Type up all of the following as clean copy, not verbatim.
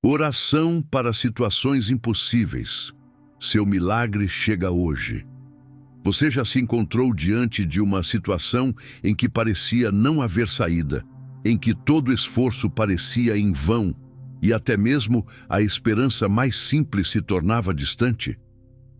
Oração para situações impossíveis. Seu milagre chega hoje. Você já se encontrou diante de uma situação em que parecia não haver saída, em que todo esforço parecia em vão e até mesmo a esperança mais simples se tornava distante?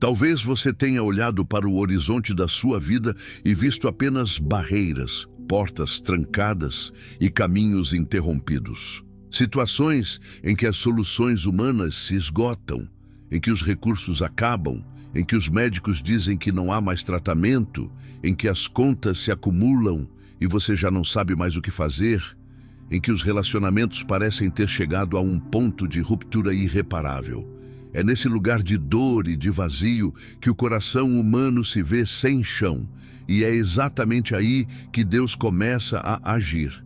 Talvez você tenha olhado para o horizonte da sua vida e visto apenas barreiras, portas trancadas e caminhos interrompidos. Situações em que as soluções humanas se esgotam, em que os recursos acabam, em que os médicos dizem que não há mais tratamento, em que as contas se acumulam e você já não sabe mais o que fazer, em que os relacionamentos parecem ter chegado a um ponto de ruptura irreparável. É nesse lugar de dor e de vazio que o coração humano se vê sem chão, e é exatamente aí que Deus começa a agir.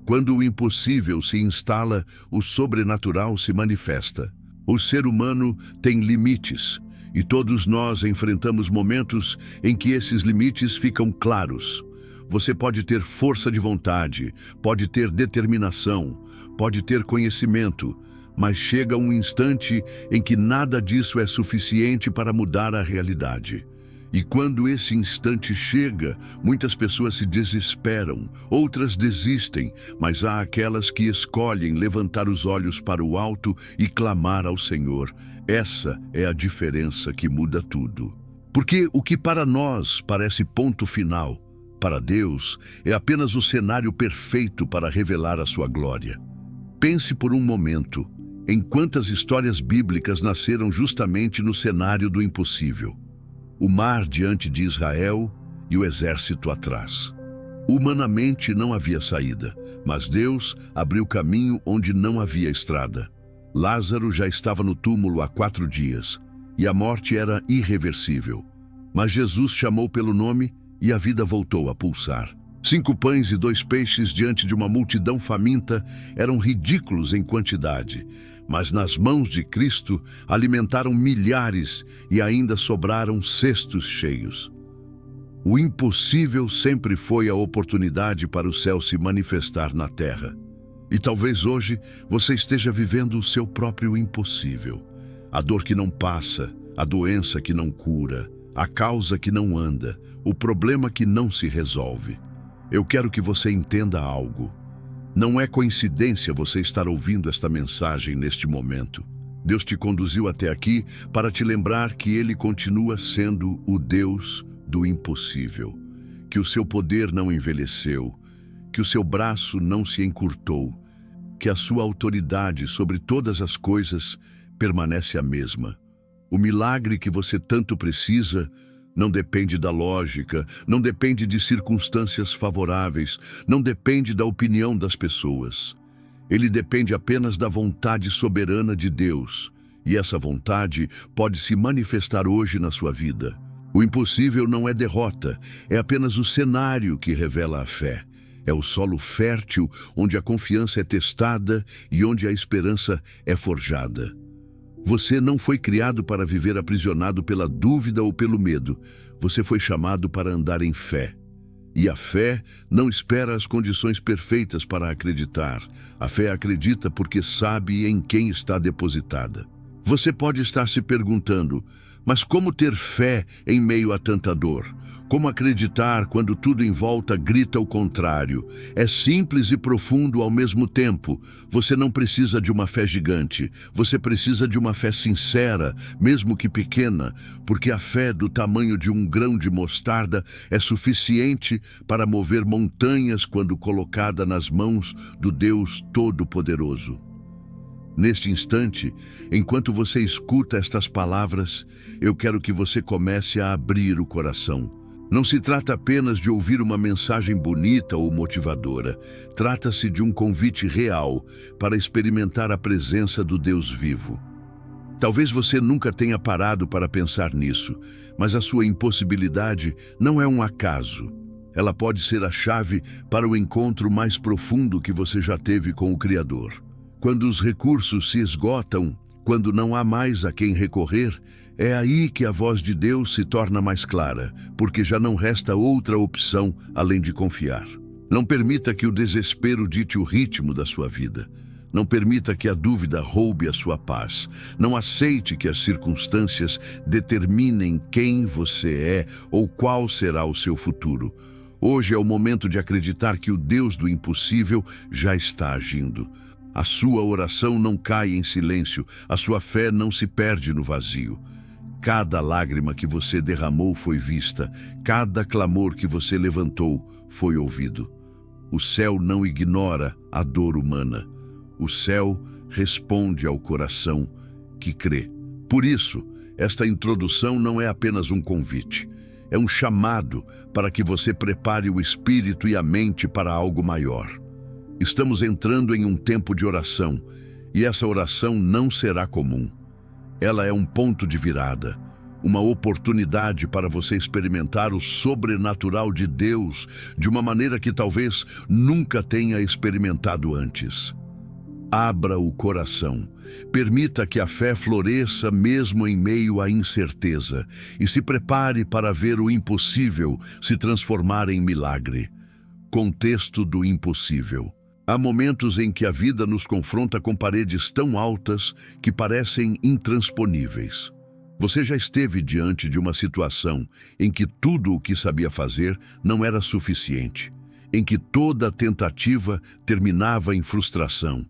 Quando o impossível se instala, o sobrenatural se manifesta. O ser humano tem limites, e todos nós enfrentamos momentos em que esses limites ficam claros. Você pode ter força de vontade, pode ter determinação, pode ter conhecimento, mas chega um instante em que nada disso é suficiente para mudar a realidade. E quando esse instante chega, muitas pessoas se desesperam, outras desistem, mas há aquelas que escolhem levantar os olhos para o alto e clamar ao Senhor. Essa é a diferença que muda tudo. Porque o que para nós parece ponto final, para Deus é apenas o cenário perfeito para revelar a sua glória. Pense por um momento em quantas histórias bíblicas nasceram justamente no cenário do impossível. O mar diante de Israel e o exército atrás. Humanamente não havia saída, mas Deus abriu caminho onde não havia estrada. Lázaro já estava no túmulo há 4 dias, e a morte era irreversível. Mas Jesus chamou pelo nome e a vida voltou a pulsar. 5 pães e 2 peixes diante de uma multidão faminta eram ridículos em quantidade, mas nas mãos de Cristo alimentaram milhares e ainda sobraram cestos cheios. O impossível sempre foi a oportunidade para o céu se manifestar na terra. E talvez hoje você esteja vivendo o seu próprio impossível. A dor que não passa, a doença que não cura, a causa que não anda, o problema que não se resolve. Eu quero que você entenda algo. Não é coincidência você estar ouvindo esta mensagem neste momento. Deus te conduziu até aqui para te lembrar que Ele continua sendo o Deus do impossível, que o seu poder não envelheceu, que o seu braço não se encurtou, que a sua autoridade sobre todas as coisas permanece a mesma. O milagre que você tanto precisa não depende da lógica, não depende de circunstâncias favoráveis, não depende da opinião das pessoas. Ele depende apenas da vontade soberana de Deus, e essa vontade pode se manifestar hoje na sua vida. O impossível não é derrota, é apenas o cenário que revela a fé. É o solo fértil onde a confiança é testada e onde a esperança é forjada. Você não foi criado para viver aprisionado pela dúvida ou pelo medo. Você foi chamado para andar em fé. E a fé não espera as condições perfeitas para acreditar. A fé acredita porque sabe em quem está depositada. Você pode estar se perguntando, mas como ter fé em meio a tanta dor? Como acreditar quando tudo em volta grita o contrário? É simples e profundo ao mesmo tempo. Você não precisa de uma fé gigante. Você precisa de uma fé sincera, mesmo que pequena, porque a fé do tamanho de um grão de mostarda é suficiente para mover montanhas quando colocada nas mãos do Deus Todo-Poderoso. Neste instante, enquanto você escuta estas palavras, eu quero que você comece a abrir o coração. Não se trata apenas de ouvir uma mensagem bonita ou motivadora. Trata-se de um convite real para experimentar a presença do Deus vivo. Talvez você nunca tenha parado para pensar nisso, mas a sua impossibilidade não é um acaso. Ela pode ser a chave para o encontro mais profundo que você já teve com o Criador. Quando os recursos se esgotam, quando não há mais a quem recorrer, é aí que a voz de Deus se torna mais clara, porque já não resta outra opção além de confiar. Não permita que o desespero dite o ritmo da sua vida. Não permita que a dúvida roube a sua paz. Não aceite que as circunstâncias determinem quem você é ou qual será o seu futuro. Hoje é o momento de acreditar que o Deus do impossível já está agindo. A sua oração não cai em silêncio, a sua fé não se perde no vazio. Cada lágrima que você derramou foi vista, cada clamor que você levantou foi ouvido. O céu não ignora a dor humana. O céu responde ao coração que crê. Por isso, esta introdução não é apenas um convite. É um chamado para que você prepare o espírito e a mente para algo maior. Estamos entrando em um tempo de oração, e essa oração não será comum. Ela é um ponto de virada, uma oportunidade para você experimentar o sobrenatural de Deus de uma maneira que talvez nunca tenha experimentado antes. Abra o coração, permita que a fé floresça mesmo em meio à incerteza e se prepare para ver o impossível se transformar em milagre. Contexto do impossível. Há momentos em que a vida nos confronta com paredes tão altas que parecem intransponíveis. Você já esteve diante de uma situação em que tudo o que sabia fazer não era suficiente, em que toda tentativa terminava em frustração,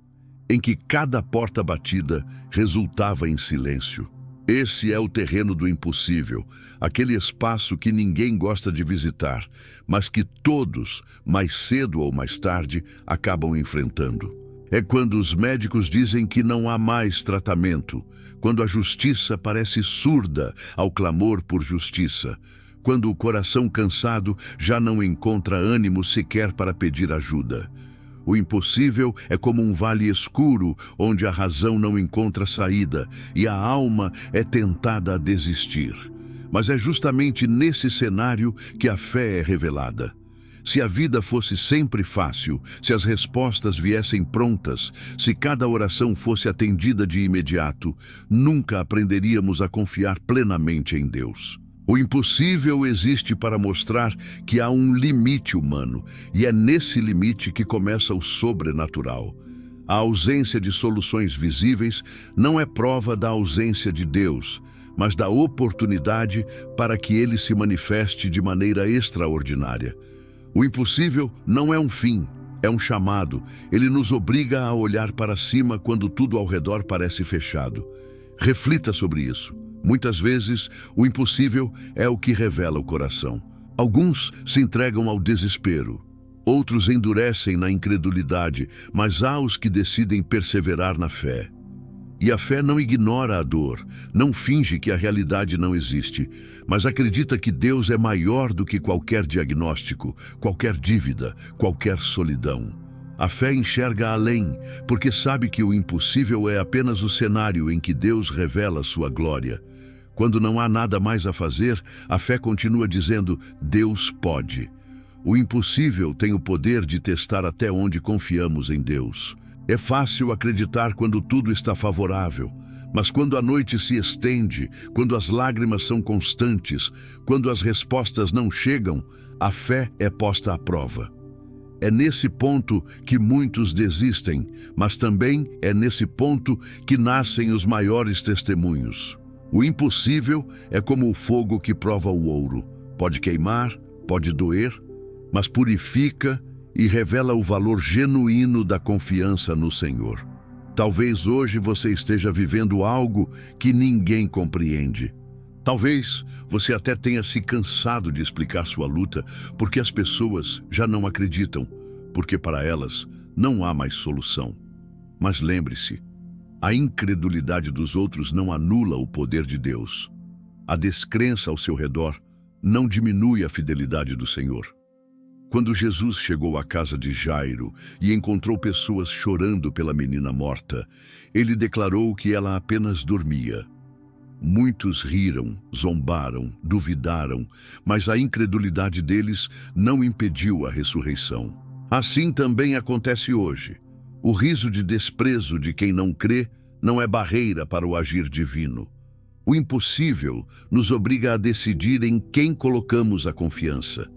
em que cada porta batida resultava em silêncio. Esse é o terreno do impossível, aquele espaço que ninguém gosta de visitar, mas que todos, mais cedo ou mais tarde, acabam enfrentando. É quando os médicos dizem que não há mais tratamento, quando a justiça parece surda ao clamor por justiça, quando o coração cansado já não encontra ânimo sequer para pedir ajuda. O impossível é como um vale escuro onde a razão não encontra saída e a alma é tentada a desistir. Mas é justamente nesse cenário que a fé é revelada. Se a vida fosse sempre fácil, se as respostas viessem prontas, se cada oração fosse atendida de imediato, nunca aprenderíamos a confiar plenamente em Deus. O impossível existe para mostrar que há um limite humano, e é nesse limite que começa o sobrenatural. A ausência de soluções visíveis não é prova da ausência de Deus, mas da oportunidade para que Ele se manifeste de maneira extraordinária. O impossível não é um fim, é um chamado. Ele nos obriga a olhar para cima quando tudo ao redor parece fechado. Reflita sobre isso. Muitas vezes, o impossível é o que revela o coração. Alguns se entregam ao desespero, outros endurecem na incredulidade, mas há os que decidem perseverar na fé. E a fé não ignora a dor, não finge que a realidade não existe, mas acredita que Deus é maior do que qualquer diagnóstico, qualquer dívida, qualquer solidão. A fé enxerga além, porque sabe que o impossível é apenas o cenário em que Deus revela sua glória. Quando não há nada mais a fazer, a fé continua dizendo, Deus pode. O impossível tem o poder de testar até onde confiamos em Deus. É fácil acreditar quando tudo está favorável, mas quando a noite se estende, quando as lágrimas são constantes, quando as respostas não chegam, a fé é posta à prova. É nesse ponto que muitos desistem, mas também é nesse ponto que nascem os maiores testemunhos. O impossível é como o fogo que prova o ouro. Pode queimar, pode doer, mas purifica e revela o valor genuíno da confiança no Senhor. Talvez hoje você esteja vivendo algo que ninguém compreende. Talvez você até tenha se cansado de explicar sua luta, porque as pessoas já não acreditam, porque para elas não há mais solução. Mas lembre-se, a incredulidade dos outros não anula o poder de Deus. A descrença ao seu redor não diminui a fidelidade do Senhor. Quando Jesus chegou à casa de Jairo e encontrou pessoas chorando pela menina morta, ele declarou que ela apenas dormia. Muitos riram, zombaram, duvidaram, mas a incredulidade deles não impediu a ressurreição. Assim também acontece hoje. O riso de desprezo de quem não crê não é barreira para o agir divino. O impossível nos obriga a decidir em quem colocamos a confiança.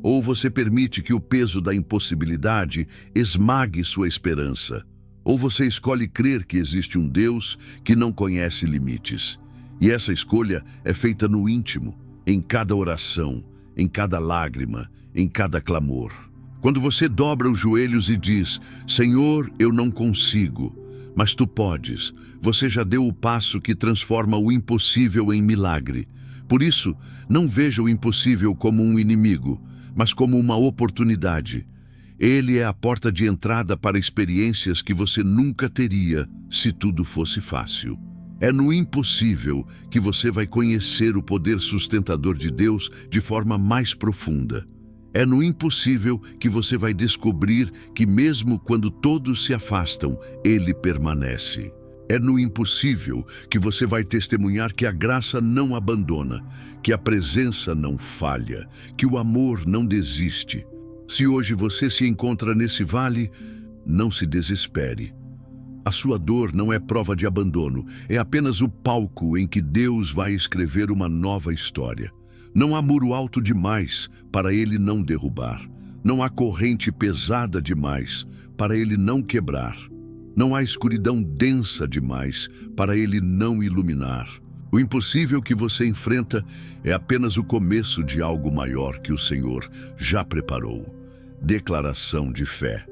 Ou você permite que o peso da impossibilidade esmague sua esperança, Ou você escolhe crer que existe um Deus que não conhece limites. E essa escolha é feita no íntimo, em cada oração, em cada lágrima, em cada clamor. Quando você dobra os joelhos e diz: Senhor, eu não consigo, mas Tu podes, você já deu o passo que transforma o impossível em milagre. Por isso, não veja o impossível como um inimigo, mas como uma oportunidade. Ele é a porta de entrada para experiências que você nunca teria se tudo fosse fácil. É no impossível que você vai conhecer o poder sustentador de Deus de forma mais profunda. É no impossível que você vai descobrir que mesmo quando todos se afastam, Ele permanece. É no impossível que você vai testemunhar que a graça não abandona, que a presença não falha, que o amor não desiste. Se hoje você se encontra nesse vale, não se desespere. A sua dor não é prova de abandono, é apenas o palco em que Deus vai escrever uma nova história. Não há muro alto demais para Ele não derrubar. Não há corrente pesada demais para Ele não quebrar. Não há escuridão densa demais para Ele não iluminar. O impossível que você enfrenta é apenas o começo de algo maior que o Senhor já preparou. Declaração de fé.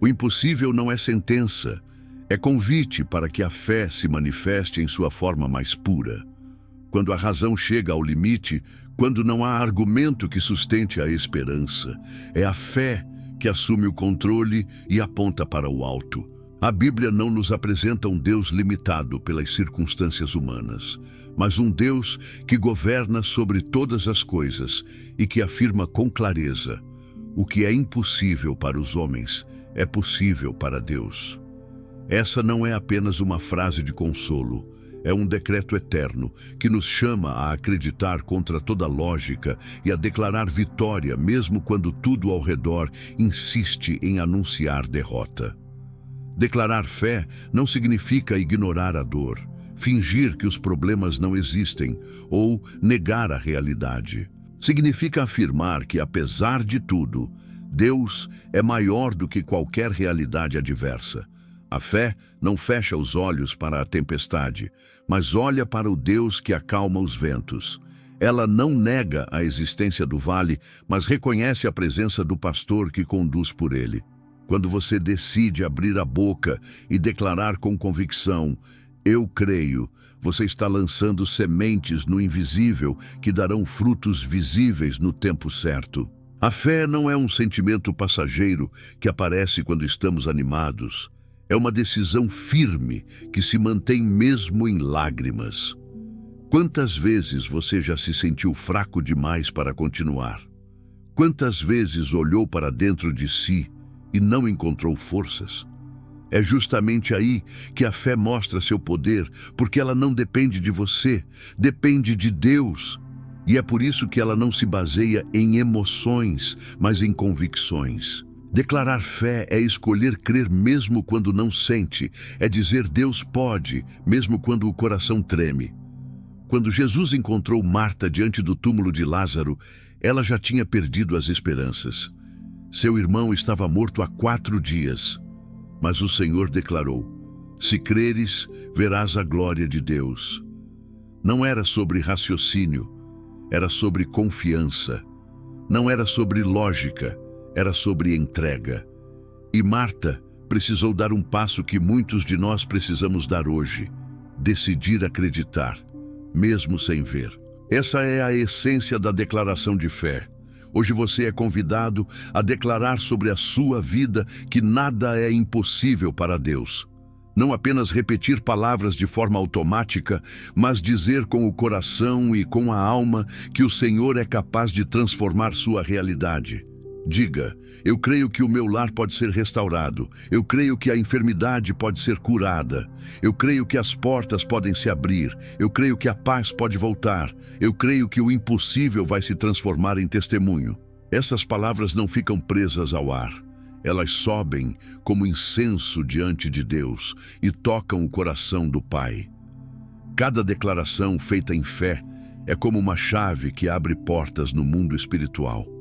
O impossível não é sentença, é convite para que a fé se manifeste em sua forma mais pura. Quando a razão chega ao limite, quando não há argumento que sustente a esperança, é a fé que assume o controle e aponta para o alto. A Bíblia não nos apresenta um Deus limitado pelas circunstâncias humanas, mas um Deus que governa sobre todas as coisas e que afirma com clareza: o que é impossível para os homens é possível para Deus. Essa não é apenas uma frase de consolo, é um decreto eterno que nos chama a acreditar contra toda lógica e a declarar vitória mesmo quando tudo ao redor insiste em anunciar derrota. Declarar fé não significa ignorar a dor, fingir que os problemas não existem ou negar a realidade. Significa afirmar que, apesar de tudo, Deus é maior do que qualquer realidade adversa. A fé não fecha os olhos para a tempestade, mas olha para o Deus que acalma os ventos. Ela não nega a existência do vale, mas reconhece a presença do pastor que conduz por ele. Quando você decide abrir a boca e declarar com convicção: eu creio, você está lançando sementes no invisível que darão frutos visíveis no tempo certo. A fé não é um sentimento passageiro que aparece quando estamos animados. É uma decisão firme que se mantém mesmo em lágrimas. Quantas vezes você já se sentiu fraco demais para continuar? Quantas vezes olhou para dentro de si e não encontrou forças? É justamente aí que a fé mostra seu poder, porque ela não depende de você, depende de Deus. E é por isso que ela não se baseia em emoções, mas em convicções. Declarar fé é escolher crer mesmo quando não sente, é dizer Deus pode, mesmo quando o coração treme. Quando Jesus encontrou Marta diante do túmulo de Lázaro, ela já tinha perdido as esperanças. Seu irmão estava morto há 4 dias. Mas o Senhor declarou: se creres, verás a glória de Deus. Não era sobre raciocínio, era sobre confiança. Não era sobre lógica, era sobre entrega. E Marta precisou dar um passo que muitos de nós precisamos dar hoje: decidir acreditar, mesmo sem ver. Essa é a essência da declaração de fé. Hoje você é convidado a declarar sobre a sua vida que nada é impossível para Deus. Não apenas repetir palavras de forma automática, mas dizer com o coração e com a alma que o Senhor é capaz de transformar sua realidade. Diga: eu creio que o meu lar pode ser restaurado. Eu creio que a enfermidade pode ser curada. Eu creio que as portas podem se abrir. Eu creio que a paz pode voltar. Eu creio que o impossível vai se transformar em testemunho. Essas palavras não ficam presas ao ar. Elas sobem como incenso diante de Deus e tocam o coração do Pai. Cada declaração feita em fé é como uma chave que abre portas no mundo espiritual.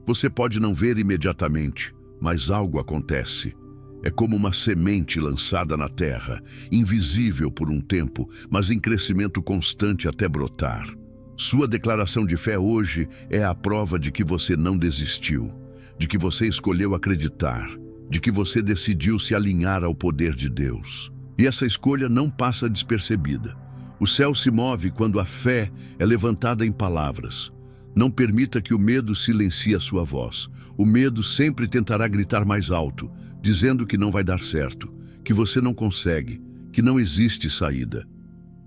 Você pode não ver imediatamente, mas algo acontece. É como uma semente lançada na terra, invisível por um tempo, mas em crescimento constante até brotar. Sua declaração de fé hoje é a prova de que você não desistiu, de que você escolheu acreditar, de que você decidiu se alinhar ao poder de Deus. E essa escolha não passa despercebida. O céu se move quando a fé é levantada em palavras. Não permita que o medo silencie a sua voz. O medo sempre tentará gritar mais alto, dizendo que não vai dar certo, que você não consegue, que não existe saída.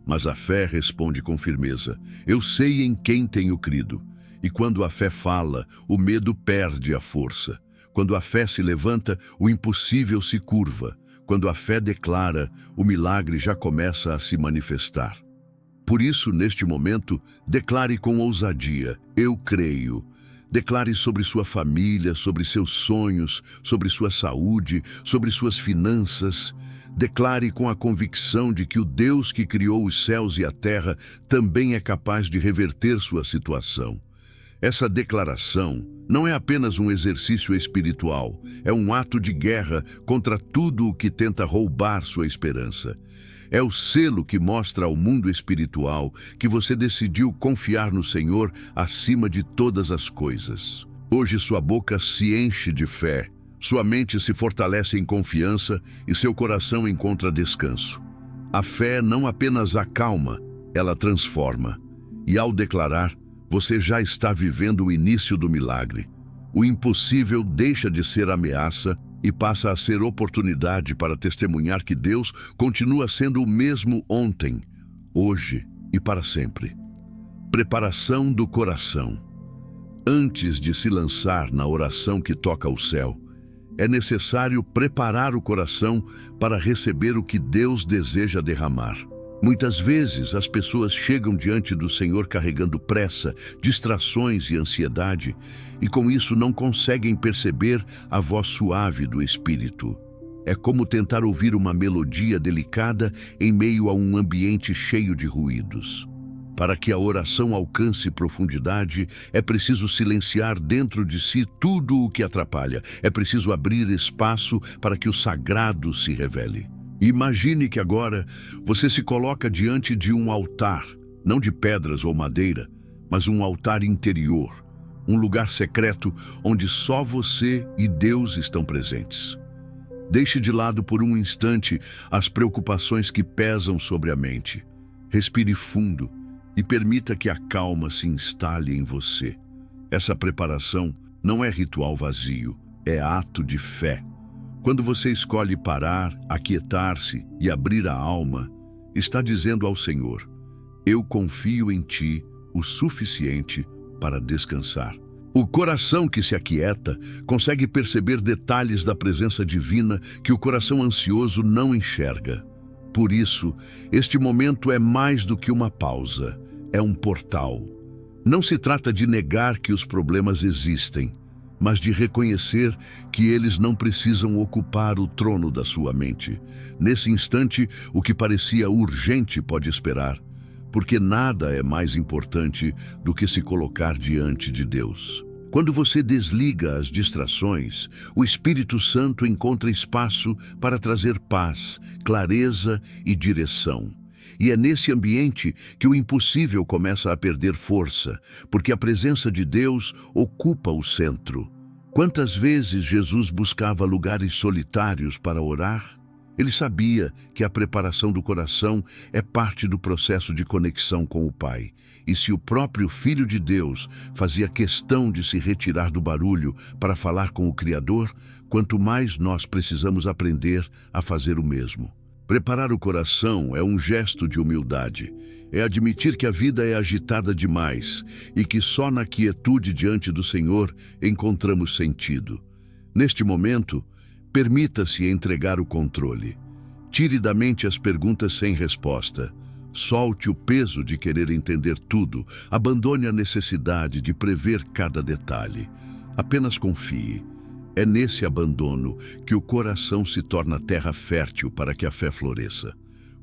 Mas a fé responde com firmeza: eu sei em quem tenho crido. E quando a fé fala, o medo perde a força. Quando a fé se levanta, o impossível se curva. Quando a fé declara, o milagre já começa a se manifestar. Por isso, neste momento, declare com ousadia: eu creio. Declare sobre sua família, sobre seus sonhos, sobre sua saúde, sobre suas finanças. Declare com a convicção de que o Deus que criou os céus e a terra também é capaz de reverter sua situação. Essa declaração não é apenas um exercício espiritual, é um ato de guerra contra tudo o que tenta roubar sua esperança. É o selo que mostra ao mundo espiritual que você decidiu confiar no Senhor acima de todas as coisas. Hoje sua boca se enche de fé, sua mente se fortalece em confiança e seu coração encontra descanso. A fé não apenas acalma, ela transforma. E ao declarar, você já está vivendo o início do milagre. O impossível deixa de ser ameaça e passa a ser oportunidade para testemunhar que Deus continua sendo o mesmo ontem, hoje e para sempre. Preparação do coração. Antes de se lançar na oração que toca o céu, é necessário preparar o coração para receber o que Deus deseja derramar. Muitas vezes as pessoas chegam diante do Senhor carregando pressa, distrações e ansiedade, e com isso não conseguem perceber a voz suave do Espírito. É como tentar ouvir uma melodia delicada em meio a um ambiente cheio de ruídos. Para que a oração alcance profundidade, é preciso silenciar dentro de si tudo o que atrapalha. É preciso abrir espaço para que o sagrado se revele. Imagine que agora você se coloca diante de um altar, não de pedras ou madeira, mas um altar interior, um lugar secreto onde só você e Deus estão presentes. Deixe de lado por um instante as preocupações que pesam sobre a mente. Respire fundo e permita que a calma se instale em você. Essa preparação não é ritual vazio, é ato de fé. Quando você escolhe parar, aquietar-se e abrir a alma, está dizendo ao Senhor: eu confio em Ti o suficiente para descansar. O coração que se aquieta consegue perceber detalhes da presença divina que o coração ansioso não enxerga. Por isso, este momento é mais do que uma pausa, é um portal. Não se trata de negar que os problemas existem, mas de reconhecer que eles não precisam ocupar o trono da sua mente. Nesse instante, o que parecia urgente pode esperar, porque nada é mais importante do que se colocar diante de Deus. Quando você desliga as distrações, o Espírito Santo encontra espaço para trazer paz, clareza e direção. E é nesse ambiente que o impossível começa a perder força, porque a presença de Deus ocupa o centro. Quantas vezes Jesus buscava lugares solitários para orar? Ele sabia que a preparação do coração é parte do processo de conexão com o Pai. E se o próprio Filho de Deus fazia questão de se retirar do barulho para falar com o Criador, quanto mais nós precisamos aprender a fazer o mesmo. Preparar o coração é um gesto de humildade. É admitir que a vida é agitada demais e que só na quietude diante do Senhor encontramos sentido. Neste momento, permita-se entregar o controle. Tire da mente as perguntas sem resposta. Solte o peso de querer entender tudo. Abandone a necessidade de prever cada detalhe. Apenas confie. É nesse abandono que o coração se torna terra fértil para que a fé floresça.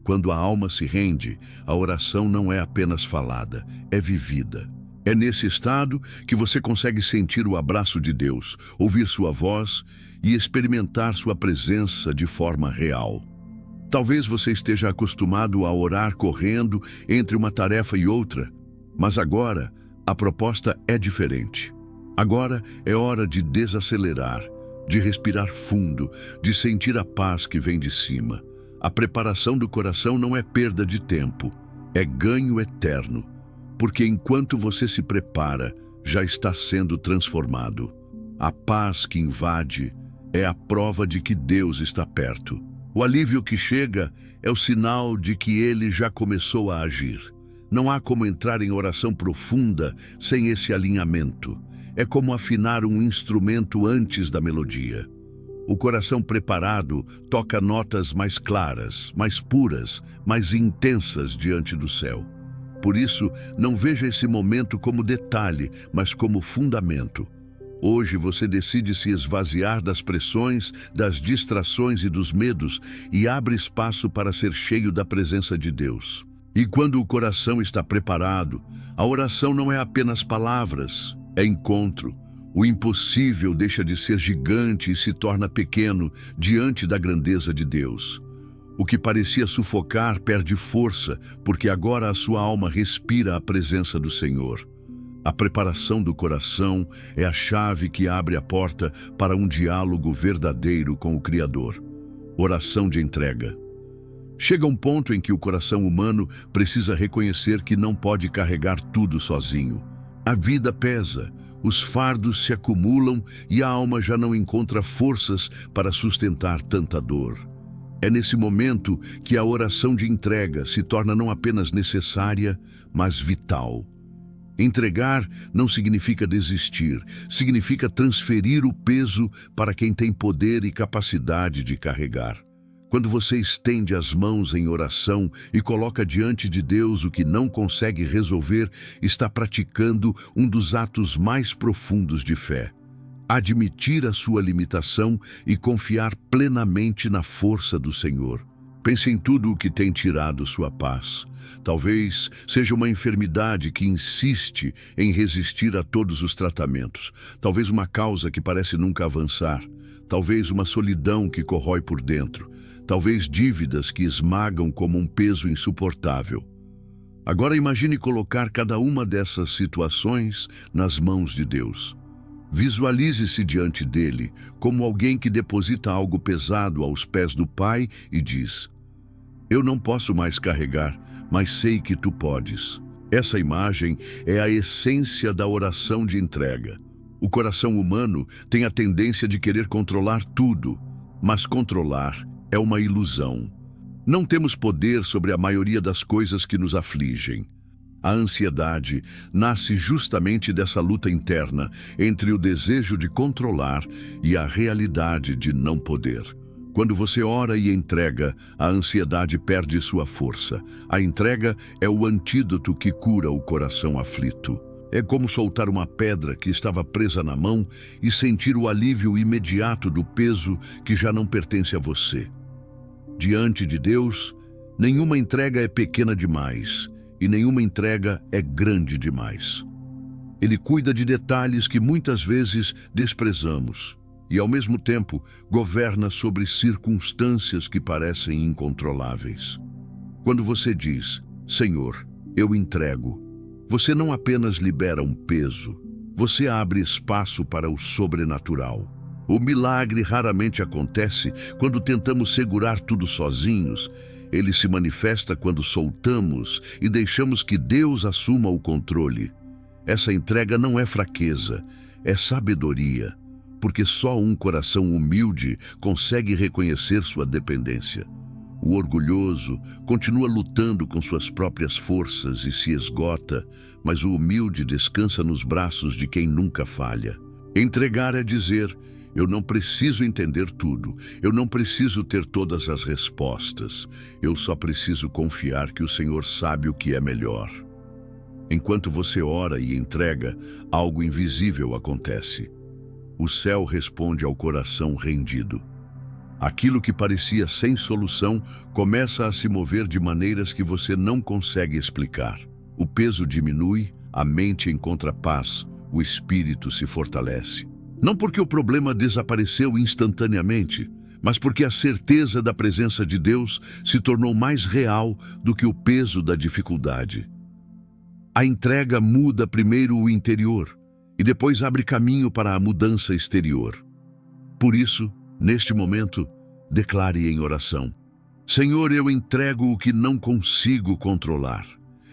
Quando a alma se rende, a oração não é apenas falada, é vivida. É nesse estado que você consegue sentir o abraço de Deus, ouvir sua voz e experimentar sua presença de forma real. Talvez você esteja acostumado a orar correndo entre uma tarefa e outra, mas agora a proposta é diferente. Agora é hora de desacelerar, de respirar fundo, de sentir a paz que vem de cima. A preparação do coração não é perda de tempo, é ganho eterno, porque enquanto você se prepara, já está sendo transformado. A paz que invade é a prova de que Deus está perto. O alívio que chega é o sinal de que Ele já começou a agir. Não há como entrar em oração profunda sem esse alinhamento. É como afinar um instrumento antes da melodia. O coração preparado toca notas mais claras, mais puras, mais intensas diante do céu. Por isso, não veja esse momento como detalhe, mas como fundamento. Hoje você decide se esvaziar das pressões, das distrações e dos medos e abre espaço para ser cheio da presença de Deus. E quando o coração está preparado, a oração não é apenas palavras, é encontro. O impossível deixa de ser gigante e se torna pequeno diante da grandeza de Deus. O que parecia sufocar perde força, porque agora a sua alma respira a presença do Senhor. A preparação do coração é a chave que abre a porta para um diálogo verdadeiro com o Criador. Oração de entrega. Chega um ponto em que o coração humano precisa reconhecer que não pode carregar tudo sozinho. A vida pesa, os fardos se acumulam e a alma já não encontra forças para sustentar tanta dor. É nesse momento que a oração de entrega se torna não apenas necessária, mas vital. Entregar não significa desistir, significa transferir o peso para quem tem poder e capacidade de carregar. Quando você estende as mãos em oração e coloca diante de Deus o que não consegue resolver, está praticando um dos atos mais profundos de fé. Admitir a sua limitação e confiar plenamente na força do Senhor. Pense em tudo o que tem tirado sua paz. Talvez seja uma enfermidade que insiste em resistir a todos os tratamentos. Talvez uma causa que parece nunca avançar. Talvez uma solidão que corrói por dentro. Talvez dívidas que esmagam como um peso insuportável. Agora imagine colocar cada uma dessas situações nas mãos de Deus. Visualize-se diante dele como alguém que deposita algo pesado aos pés do Pai e diz: eu não posso mais carregar, mas sei que tu podes. Essa imagem é a essência da oração de entrega. O coração humano tem a tendência de querer controlar tudo, mas controlar é uma ilusão. Não temos poder sobre a maioria das coisas que nos afligem. A ansiedade nasce justamente dessa luta interna entre o desejo de controlar e a realidade de não poder. Quando você ora e entrega, a ansiedade perde sua força. A entrega é o antídoto que cura o coração aflito. É como soltar uma pedra que estava presa na mão e sentir o alívio imediato do peso que já não pertence a você. Diante de Deus, nenhuma entrega é pequena demais. E nenhuma entrega é grande demais. Ele cuida de detalhes que muitas vezes desprezamos e, ao mesmo tempo, governa sobre circunstâncias que parecem incontroláveis. Quando você diz, Senhor, eu entrego, você não apenas libera um peso, você abre espaço para o sobrenatural. O milagre raramente acontece quando tentamos segurar tudo sozinhos. Ele se manifesta quando soltamos e deixamos que Deus assuma o controle. Essa entrega não é fraqueza, é sabedoria, porque só um coração humilde consegue reconhecer sua dependência. O orgulhoso continua lutando com suas próprias forças e se esgota, mas o humilde descansa nos braços de quem nunca falha. Entregar é dizer: eu não preciso entender tudo, eu não preciso ter todas as respostas, eu só preciso confiar que o Senhor sabe o que é melhor. Enquanto você ora e entrega, algo invisível acontece. O céu responde ao coração rendido. Aquilo que parecia sem solução começa a se mover de maneiras que você não consegue explicar. O peso diminui, a mente encontra paz, o espírito se fortalece. Não porque o problema desapareceu instantaneamente, mas porque a certeza da presença de Deus se tornou mais real do que o peso da dificuldade. A entrega muda primeiro o interior e depois abre caminho para a mudança exterior. Por isso, neste momento, declare em oração: Senhor, eu entrego o que não consigo controlar.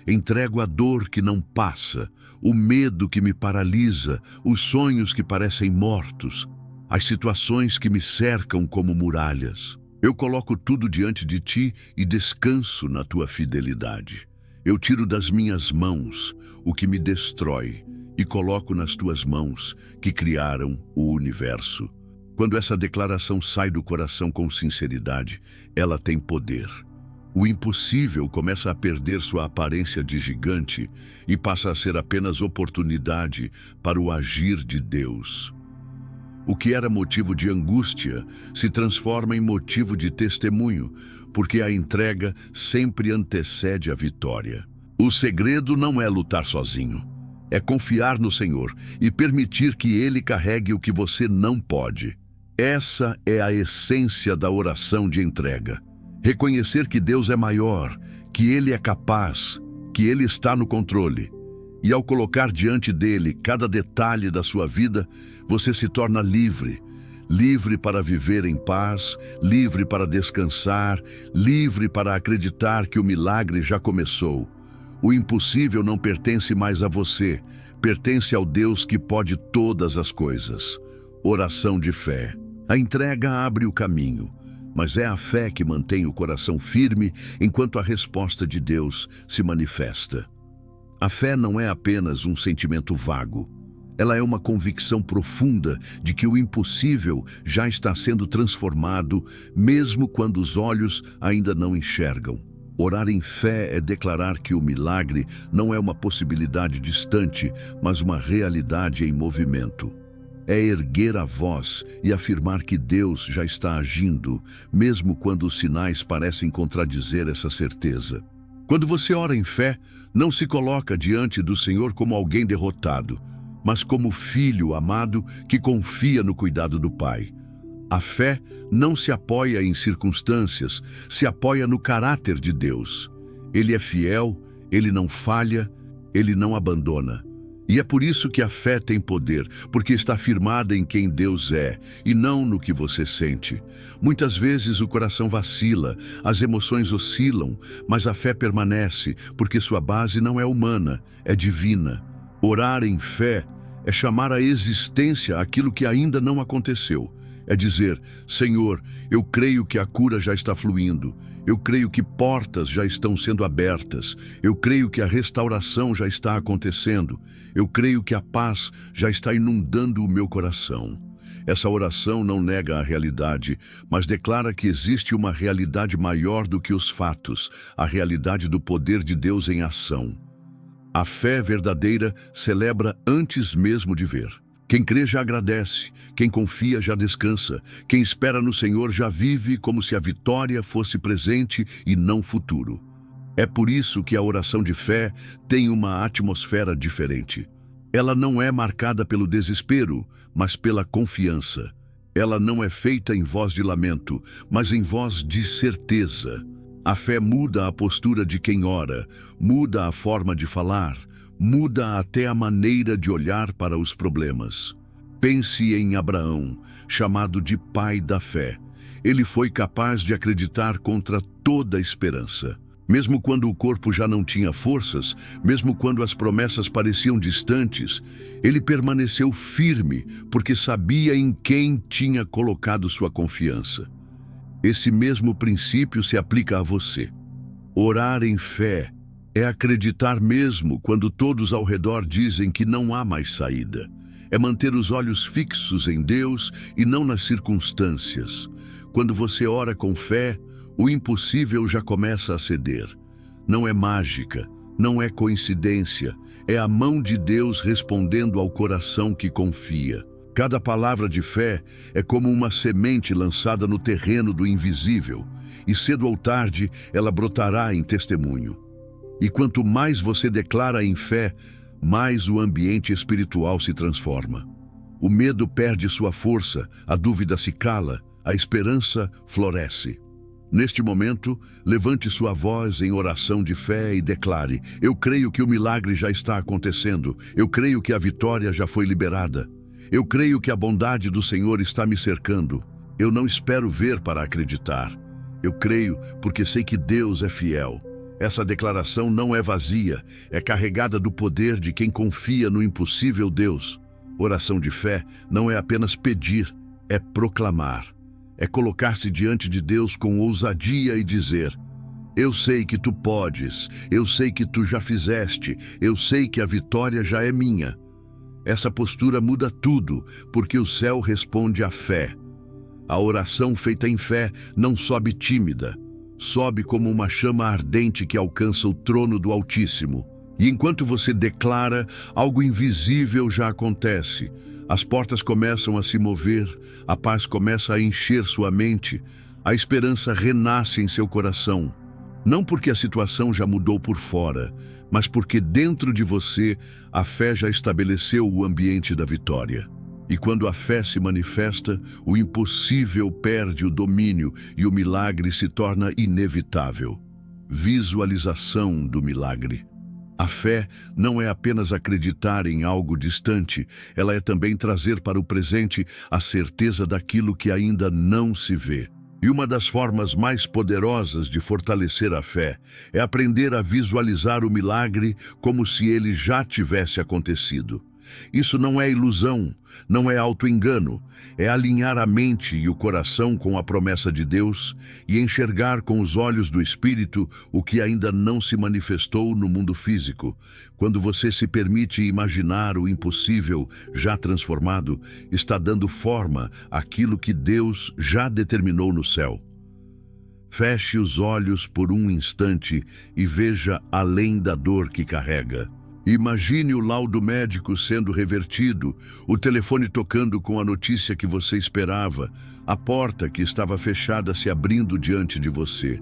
Entrego a dor que não passa, o medo que me paralisa, os sonhos que parecem mortos, as situações que me cercam como muralhas. Eu coloco tudo diante de Ti e descanso na Tua fidelidade. Eu tiro das minhas mãos o que me destrói e coloco nas Tuas mãos que criaram o universo. Quando essa declaração sai do coração com sinceridade, ela tem poder. O impossível começa a perder sua aparência de gigante e passa a ser apenas oportunidade para o agir de Deus. O que era motivo de angústia se transforma em motivo de testemunho, porque a entrega sempre antecede a vitória. O segredo não é lutar sozinho, é confiar no Senhor e permitir que Ele carregue o que você não pode. Essa é a essência da oração de entrega. Reconhecer que Deus é maior, que Ele é capaz, que Ele está no controle. E ao colocar diante dele cada detalhe da sua vida, você se torna livre. Livre para viver em paz, livre para descansar, livre para acreditar que o milagre já começou. O impossível não pertence mais a você, pertence ao Deus que pode todas as coisas. Oração de fé. A entrega abre o caminho, mas é a fé que mantém o coração firme enquanto a resposta de Deus se manifesta. A fé não é apenas um sentimento vago. Ela é uma convicção profunda de que o impossível já está sendo transformado, mesmo quando os olhos ainda não enxergam. Orar em fé é declarar que o milagre não é uma possibilidade distante, mas uma realidade em movimento. É erguer a voz e afirmar que Deus já está agindo, mesmo quando os sinais parecem contradizer essa certeza. Quando você ora em fé, não se coloca diante do Senhor como alguém derrotado, mas como filho amado que confia no cuidado do Pai. A fé não se apoia em circunstâncias, se apoia no caráter de Deus. Ele é fiel, Ele não falha, Ele não abandona. E é por isso que a fé tem poder, porque está firmada em quem Deus é e não no que você sente. Muitas vezes o coração vacila, as emoções oscilam, mas a fé permanece, porque sua base não é humana, é divina. Orar em fé é chamar à existência aquilo que ainda não aconteceu. É dizer: Senhor, eu creio que a cura já está fluindo. Eu creio que portas já estão sendo abertas. Eu creio que a restauração já está acontecendo. Eu creio que a paz já está inundando o meu coração. Essa oração não nega a realidade, mas declara que existe uma realidade maior do que os fatos, a realidade do poder de Deus em ação. A fé verdadeira celebra antes mesmo de ver. Quem crê já agradece, quem confia já descansa, quem espera no Senhor já vive como se a vitória fosse presente e não futuro. É por isso que a oração de fé tem uma atmosfera diferente. Ela não é marcada pelo desespero, mas pela confiança. Ela não é feita em voz de lamento, mas em voz de certeza. A fé muda a postura de quem ora, muda a forma de falar, muda até a maneira de olhar para os problemas. Pense em Abraão, chamado de pai da fé. Ele foi capaz de acreditar contra toda esperança. Mesmo quando o corpo já não tinha forças, mesmo quando as promessas pareciam distantes, ele permaneceu firme porque sabia em quem tinha colocado sua confiança. Esse mesmo princípio se aplica a você. Orar em fé é acreditar mesmo quando todos ao redor dizem que não há mais saída. É manter os olhos fixos em Deus e não nas circunstâncias. Quando você ora com fé, o impossível já começa a ceder. Não é mágica, não é coincidência, é a mão de Deus respondendo ao coração que confia. Cada palavra de fé é como uma semente lançada no terreno do invisível, e cedo ou tarde ela brotará em testemunho. E quanto mais você declara em fé, mais o ambiente espiritual se transforma. O medo perde sua força, a dúvida se cala, a esperança floresce. Neste momento, levante sua voz em oração de fé e declare: eu creio que o milagre já está acontecendo, eu creio que a vitória já foi liberada, eu creio que a bondade do Senhor está me cercando. Eu não espero ver para acreditar. Eu creio porque sei que Deus é fiel. Essa declaração não é vazia, é carregada do poder de quem confia no impossível Deus. Oração de fé não é apenas pedir, é proclamar. É colocar-se diante de Deus com ousadia e dizer: eu sei que tu podes, eu sei que tu já fizeste, eu sei que a vitória já é minha. Essa postura muda tudo, porque o céu responde à fé. A oração feita em fé não sobe tímida, sobe como uma chama ardente que alcança o trono do Altíssimo. E enquanto você declara, algo invisível já acontece. As portas começam a se mover, a paz começa a encher sua mente, a esperança renasce em seu coração. Não porque a situação já mudou por fora, mas porque dentro de você a fé já estabeleceu o ambiente da vitória. E quando a fé se manifesta, o impossível perde o domínio e o milagre se torna inevitável. Visualização do milagre. A fé não é apenas acreditar em algo distante, ela é também trazer para o presente a certeza daquilo que ainda não se vê. E uma das formas mais poderosas de fortalecer a fé é aprender a visualizar o milagre como se ele já tivesse acontecido. Isso não é ilusão, não é auto-engano, é alinhar a mente e o coração com a promessa de Deus e enxergar com os olhos do Espírito o que ainda não se manifestou no mundo físico. Quando você se permite imaginar o impossível já transformado, está dando forma àquilo que Deus já determinou no céu. Feche os olhos por um instante e veja além da dor que carrega. Imagine o laudo médico sendo revertido, o telefone tocando com a notícia que você esperava, a porta que estava fechada se abrindo diante de você.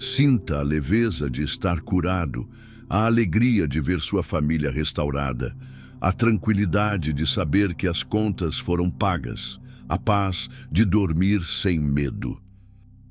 Sinta a leveza de estar curado, a alegria de ver sua família restaurada, a tranquilidade de saber que as contas foram pagas, a paz de dormir sem medo.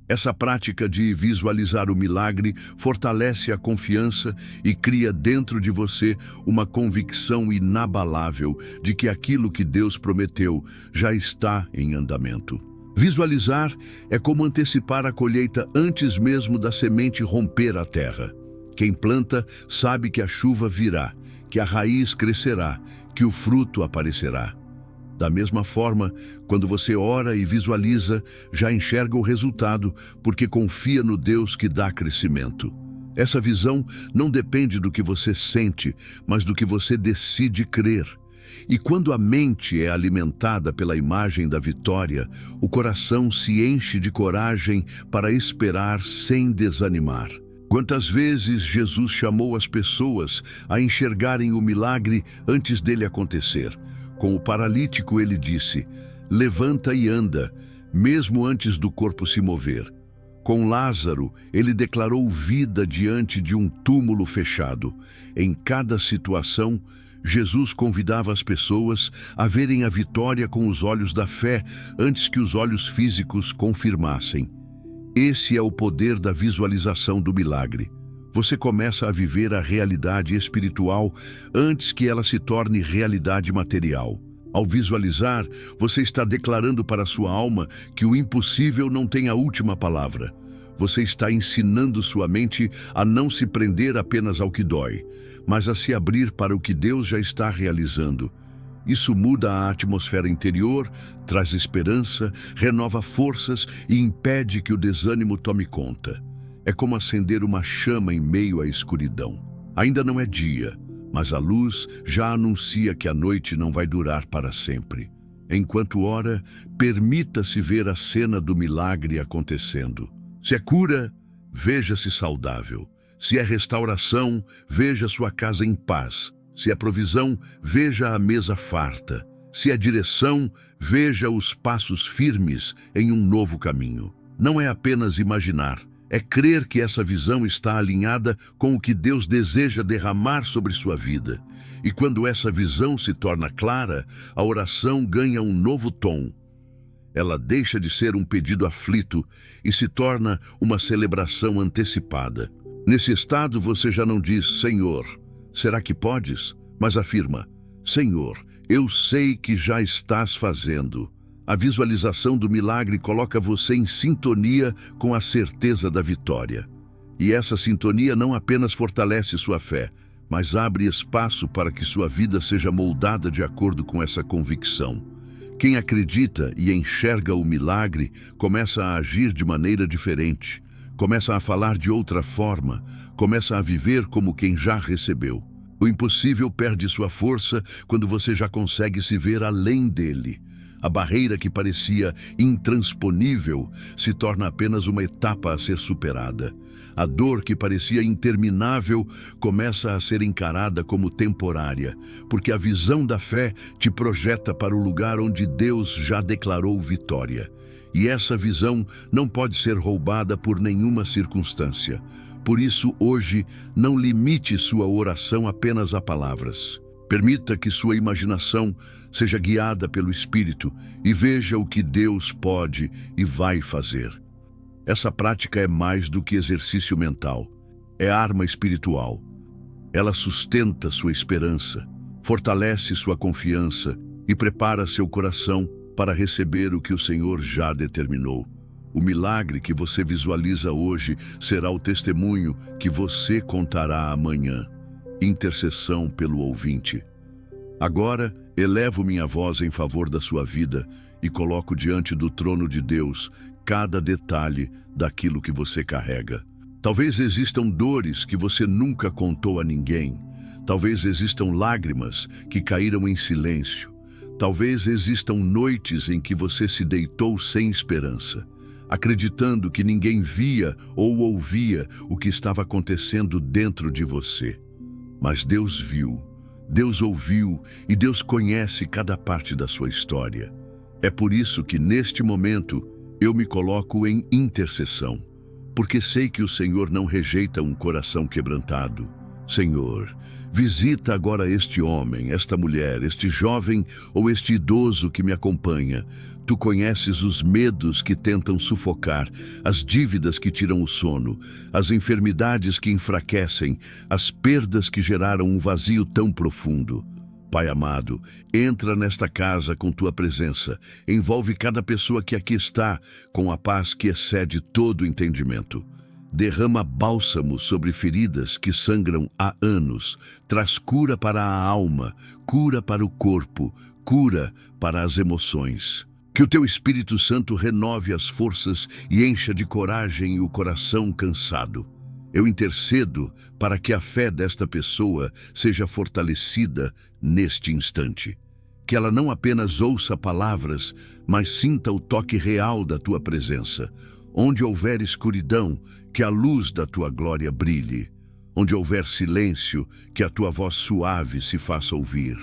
Essa prática de visualizar o milagre fortalece a confiança e cria dentro de você uma convicção inabalável de que aquilo que Deus prometeu já está em andamento. Visualizar é como antecipar a colheita antes mesmo da semente romper a terra. Quem planta sabe que a chuva virá, que a raiz crescerá, que o fruto aparecerá. Da mesma forma, quando você ora e visualiza, já enxerga o resultado, porque confia no Deus que dá crescimento. Essa visão não depende do que você sente, mas do que você decide crer. E quando a mente é alimentada pela imagem da vitória, o coração se enche de coragem para esperar sem desanimar. Quantas vezes Jesus chamou as pessoas a enxergarem o milagre antes dele acontecer? Com o paralítico ele disse: levanta e anda, mesmo antes do corpo se mover. Com Lázaro, ele declarou vida diante de um túmulo fechado. Em cada situação, Jesus convidava as pessoas a verem a vitória com os olhos da fé antes que os olhos físicos confirmassem. Esse é o poder da visualização do milagre. Você começa a viver a realidade espiritual antes que ela se torne realidade material. Ao visualizar, você está declarando para a sua alma que o impossível não tem a última palavra. Você está ensinando sua mente a não se prender apenas ao que dói, mas a se abrir para o que Deus já está realizando. Isso muda a atmosfera interior, traz esperança, renova forças e impede que o desânimo tome conta. É como acender uma chama em meio à escuridão. Ainda não é dia, mas a luz já anuncia que a noite não vai durar para sempre. Enquanto ora, permita-se ver a cena do milagre acontecendo. Se é cura, veja-se saudável. Se é restauração, veja sua casa em paz. Se é provisão, veja a mesa farta. Se é direção, veja os passos firmes em um novo caminho. Não é apenas imaginar, É crer que essa visão está alinhada com o que Deus deseja derramar sobre sua vida. E quando essa visão se torna clara, a oração ganha um novo tom. Ela deixa de ser um pedido aflito e se torna uma celebração antecipada. Nesse estado, você já não diz, Senhor, será que podes? Mas afirma, Senhor, eu sei que já estás fazendo. A visualização do milagre coloca você em sintonia com a certeza da vitória. E essa sintonia não apenas fortalece sua fé, mas abre espaço para que sua vida seja moldada de acordo com essa convicção. Quem acredita e enxerga o milagre começa a agir de maneira diferente, começa a falar de outra forma, começa a viver como quem já recebeu. O impossível perde sua força quando você já consegue se ver além dele. A barreira que parecia intransponível se torna apenas uma etapa a ser superada. A dor que parecia interminável começa a ser encarada como temporária, porque a visão da fé te projeta para o lugar onde Deus já declarou vitória. E essa visão não pode ser roubada por nenhuma circunstância. Por isso, hoje, não limite sua oração apenas a palavras. Permita que sua imaginação seja guiada pelo Espírito e veja o que Deus pode e vai fazer. Essa prática é mais do que exercício mental, é arma espiritual. Ela sustenta sua esperança, fortalece sua confiança e prepara seu coração para receber o que o Senhor já determinou. O milagre que você visualiza hoje será o testemunho que você contará amanhã. Intercessão pelo ouvinte. Agora, elevo minha voz em favor da sua vida e coloco diante do trono de Deus cada detalhe daquilo que você carrega. Talvez existam dores que você nunca contou a ninguém. Talvez existam lágrimas que caíram em silêncio. Talvez existam noites em que você se deitou sem esperança, acreditando que ninguém via ou ouvia o que estava acontecendo dentro de você. Mas Deus viu, Deus ouviu e Deus conhece cada parte da sua história. É por isso que, neste momento, eu me coloco em intercessão, porque sei que o Senhor não rejeita um coração quebrantado. Senhor, visita agora este homem, esta mulher, este jovem ou este idoso que me acompanha. Tu conheces os medos que tentam sufocar, as dívidas que tiram o sono, as enfermidades que enfraquecem, as perdas que geraram um vazio tão profundo. Pai amado, entra nesta casa com tua presença, envolve cada pessoa que aqui está com a paz que excede todo entendimento. Derrama bálsamo sobre feridas que sangram há anos, traz cura para a alma, cura para o corpo, cura para as emoções. Que o teu Espírito Santo renove as forças e encha de coragem o coração cansado. Eu intercedo para que a fé desta pessoa seja fortalecida neste instante. Que ela não apenas ouça palavras, mas sinta o toque real da tua presença. Onde houver escuridão, que a luz da tua glória brilhe. Onde houver silêncio, que a tua voz suave se faça ouvir.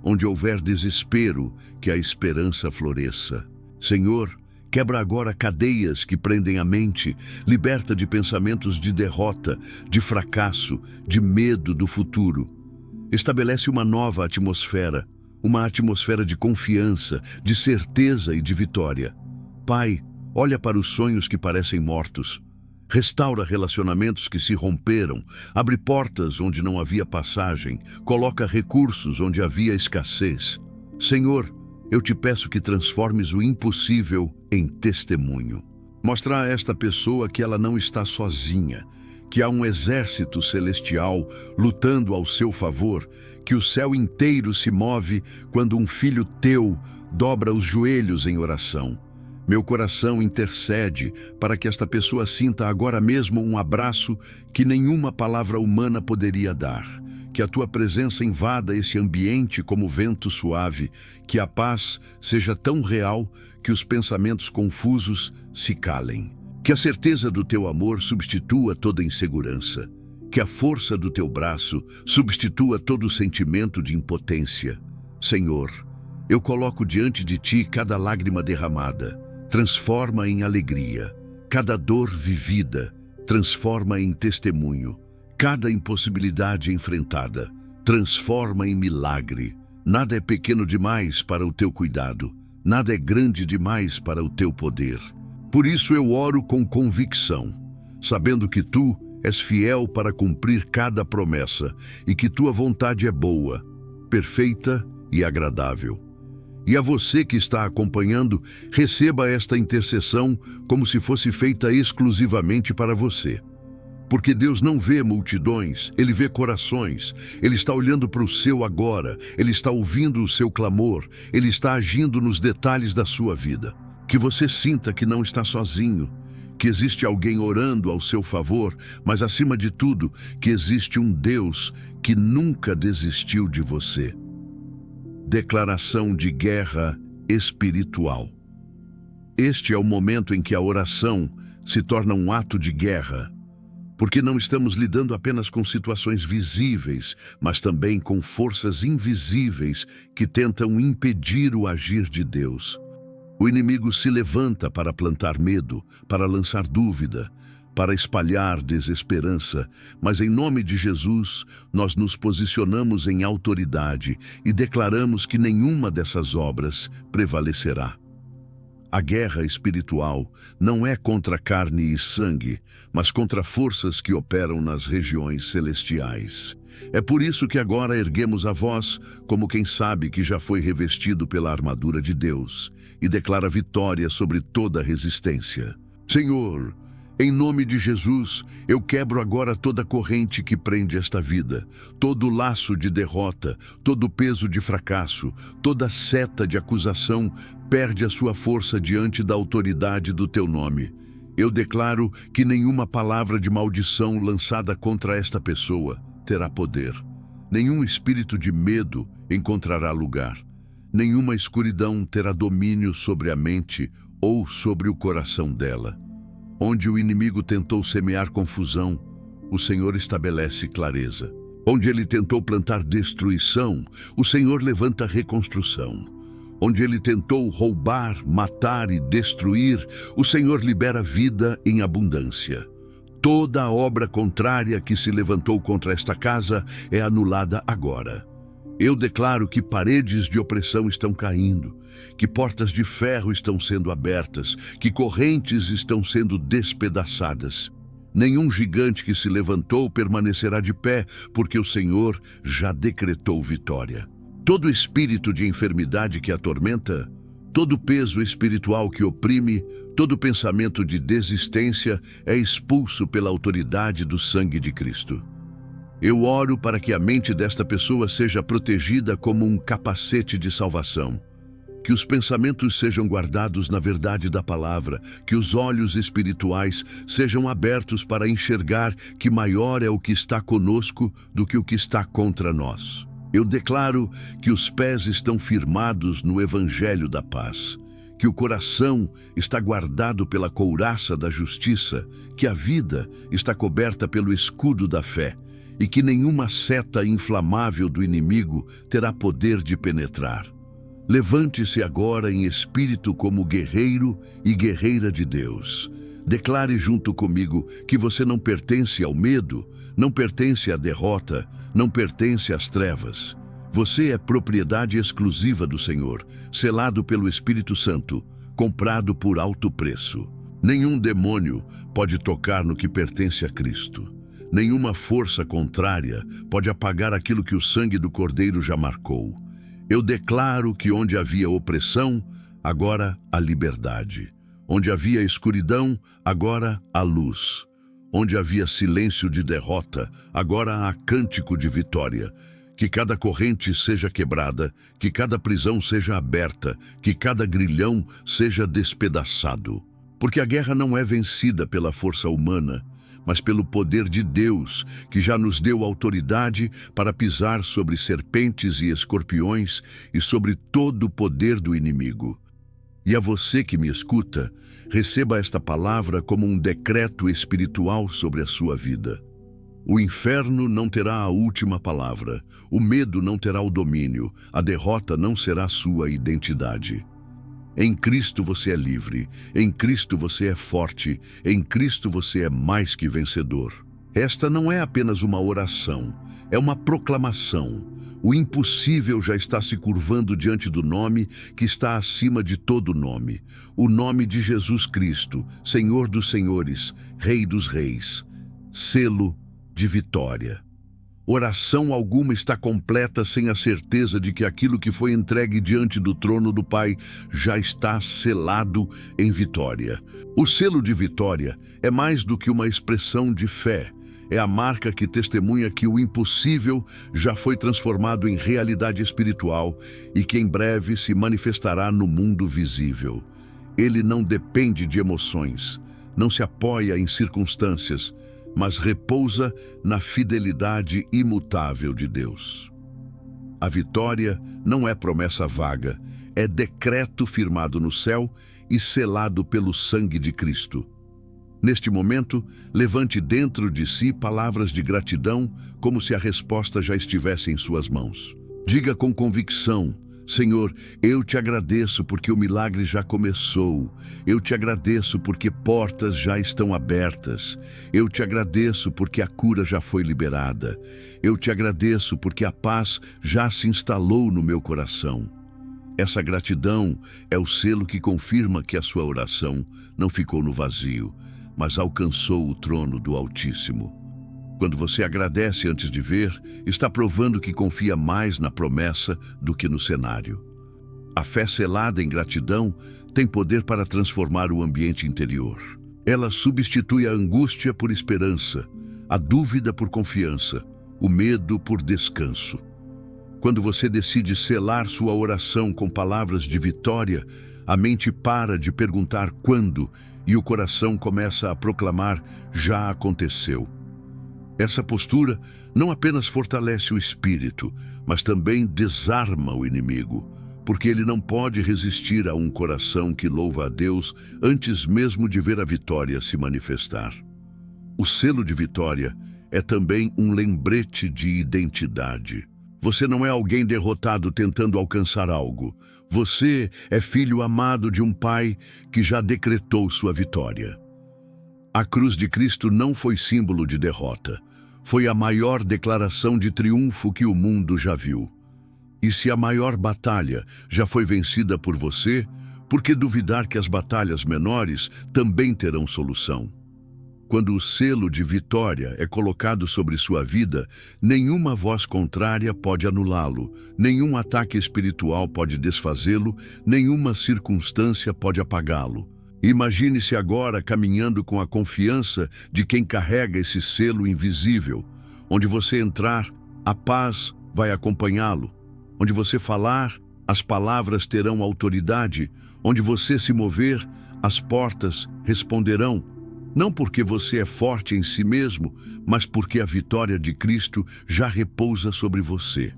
Onde houver desespero, que a esperança floresça. Senhor, quebra agora cadeias que prendem a mente, liberta de pensamentos de derrota, de fracasso, de medo do futuro. Estabelece uma nova atmosfera, uma atmosfera de confiança, de certeza e de vitória. Pai, olha para os sonhos que parecem mortos. Restaura relacionamentos que se romperam, abre portas onde não havia passagem, coloca recursos onde havia escassez. Senhor, eu te peço que transformes o impossível em testemunho. Mostra a esta pessoa que ela não está sozinha, que há um exército celestial lutando ao seu favor, que o céu inteiro se move quando um filho teu dobra os joelhos em oração. Meu coração intercede para que esta pessoa sinta agora mesmo um abraço que nenhuma palavra humana poderia dar. Que a tua presença invada esse ambiente como vento suave, que a paz seja tão real que os pensamentos confusos se calem. Que a certeza do teu amor substitua toda insegurança. Que a força do teu braço substitua todo sentimento de impotência. Senhor, eu coloco diante de ti cada lágrima derramada. Transforma em alegria cada dor vivida, transforma em testemunho. Cada impossibilidade enfrentada transforma em milagre. Nada é pequeno demais para o teu cuidado. Nada é grande demais para o teu poder. Por isso eu oro com convicção, sabendo que tu és fiel para cumprir cada promessa e que tua vontade é boa, perfeita e agradável. E a você que está acompanhando, receba esta intercessão como se fosse feita exclusivamente para você. Porque Deus não vê multidões, Ele vê corações. Ele está olhando para o seu agora, Ele está ouvindo o seu clamor, Ele está agindo nos detalhes da sua vida. Que você sinta que não está sozinho, que existe alguém orando ao seu favor, mas acima de tudo, que existe um Deus que nunca desistiu de você. Declaração de guerra espiritual. Este é o momento em que a oração se torna um ato de guerra, porque não estamos lidando apenas com situações visíveis, mas também com forças invisíveis que tentam impedir o agir de Deus. O inimigo se levanta para plantar medo, para lançar dúvida, para espalhar desesperança, mas em nome de Jesus, nós nos posicionamos em autoridade e declaramos que nenhuma dessas obras prevalecerá. A guerra espiritual não é contra carne e sangue, mas contra forças que operam nas regiões celestiais. É por isso que agora erguemos a voz como quem sabe que já foi revestido pela armadura de Deus e declara vitória sobre toda resistência. Senhor, em nome de Jesus, eu quebro agora toda corrente que prende esta vida, todo laço de derrota, todo peso de fracasso, toda seta de acusação perde a sua força diante da autoridade do teu nome. Eu declaro que nenhuma palavra de maldição lançada contra esta pessoa terá poder. Nenhum espírito de medo encontrará lugar. Nenhuma escuridão terá domínio sobre a mente ou sobre o coração dela. Onde o inimigo tentou semear confusão, o Senhor estabelece clareza. Onde ele tentou plantar destruição, o Senhor levanta reconstrução. Onde ele tentou roubar, matar e destruir, o Senhor libera vida em abundância. Toda a obra contrária que se levantou contra esta casa é anulada agora. Eu declaro que paredes de opressão estão caindo, que portas de ferro estão sendo abertas, que correntes estão sendo despedaçadas. Nenhum gigante que se levantou permanecerá de pé, porque o Senhor já decretou vitória. Todo espírito de enfermidade que atormenta, todo peso espiritual que oprime, todo pensamento de desistência é expulso pela autoridade do sangue de Cristo. Eu oro para que a mente desta pessoa seja protegida como um capacete de salvação. Que os pensamentos sejam guardados na verdade da palavra, que os olhos espirituais sejam abertos para enxergar que maior é o que está conosco do que o que está contra nós. Eu declaro que os pés estão firmados no Evangelho da paz, que o coração está guardado pela couraça da justiça, que a vida está coberta pelo escudo da fé, e que nenhuma seta inflamável do inimigo terá poder de penetrar. Levante-se agora em espírito como guerreiro e guerreira de Deus. Declare junto comigo que você não pertence ao medo, não pertence à derrota, não pertence às trevas. Você é propriedade exclusiva do Senhor, selado pelo Espírito Santo, comprado por alto preço. Nenhum demônio pode tocar no que pertence a Cristo. Nenhuma força contrária pode apagar aquilo que o sangue do Cordeiro já marcou. Eu declaro que onde havia opressão, agora há liberdade. Onde havia escuridão, agora há luz. Onde havia silêncio de derrota, agora há cântico de vitória. Que cada corrente seja quebrada, que cada prisão seja aberta, que cada grilhão seja despedaçado. Porque a guerra não é vencida pela força humana, mas pelo poder de Deus, que já nos deu autoridade para pisar sobre serpentes e escorpiões e sobre todo o poder do inimigo. E a você que me escuta, receba esta palavra como um decreto espiritual sobre a sua vida. O inferno não terá a última palavra, o medo não terá o domínio, a derrota não será sua identidade. Em Cristo você é livre, em Cristo você é forte, em Cristo você é mais que vencedor. Esta não é apenas uma oração, é uma proclamação. O impossível já está se curvando diante do nome que está acima de todo nome. O nome de Jesus Cristo, Senhor dos Senhores, Rei dos Reis. Selo de vitória. Oração alguma está completa sem a certeza de que aquilo que foi entregue diante do trono do Pai já está selado em vitória. O selo de vitória é mais do que uma expressão de fé. É a marca que testemunha que o impossível já foi transformado em realidade espiritual e que em breve se manifestará no mundo visível. Ele não depende de emoções, não se apoia em circunstâncias, mas repousa na fidelidade imutável de Deus. A vitória não é promessa vaga, é decreto firmado no céu e selado pelo sangue de Cristo. Neste momento, levante dentro de si palavras de gratidão, como se a resposta já estivesse em suas mãos. Diga com convicção: Senhor, eu te agradeço porque o milagre já começou. Eu te agradeço porque portas já estão abertas. Eu te agradeço porque a cura já foi liberada. Eu te agradeço porque a paz já se instalou no meu coração. Essa gratidão é o selo que confirma que a sua oração não ficou no vazio, mas alcançou o trono do Altíssimo. Quando você agradece antes de ver, está provando que confia mais na promessa do que no cenário. A fé selada em gratidão tem poder para transformar o ambiente interior. Ela substitui a angústia por esperança, a dúvida por confiança, o medo por descanso. Quando você decide selar sua oração com palavras de vitória, a mente para de perguntar quando e o coração começa a proclamar: já aconteceu. Essa postura não apenas fortalece o espírito, mas também desarma o inimigo, porque ele não pode resistir a um coração que louva a Deus antes mesmo de ver a vitória se manifestar. O selo de vitória é também um lembrete de identidade. Você não é alguém derrotado tentando alcançar algo. Você é filho amado de um Pai que já decretou sua vitória. A cruz de Cristo não foi símbolo de derrota. Foi a maior declaração de triunfo que o mundo já viu. E se a maior batalha já foi vencida por você, por que duvidar que as batalhas menores também terão solução? Quando o selo de vitória é colocado sobre sua vida, nenhuma voz contrária pode anulá-lo, nenhum ataque espiritual pode desfazê-lo, nenhuma circunstância pode apagá-lo. Imagine-se agora caminhando com a confiança de quem carrega esse selo invisível. Onde você entrar, a paz vai acompanhá-lo. Onde você falar, as palavras terão autoridade. Onde você se mover, as portas responderão. Não porque você é forte em si mesmo, mas porque a vitória de Cristo já repousa sobre você.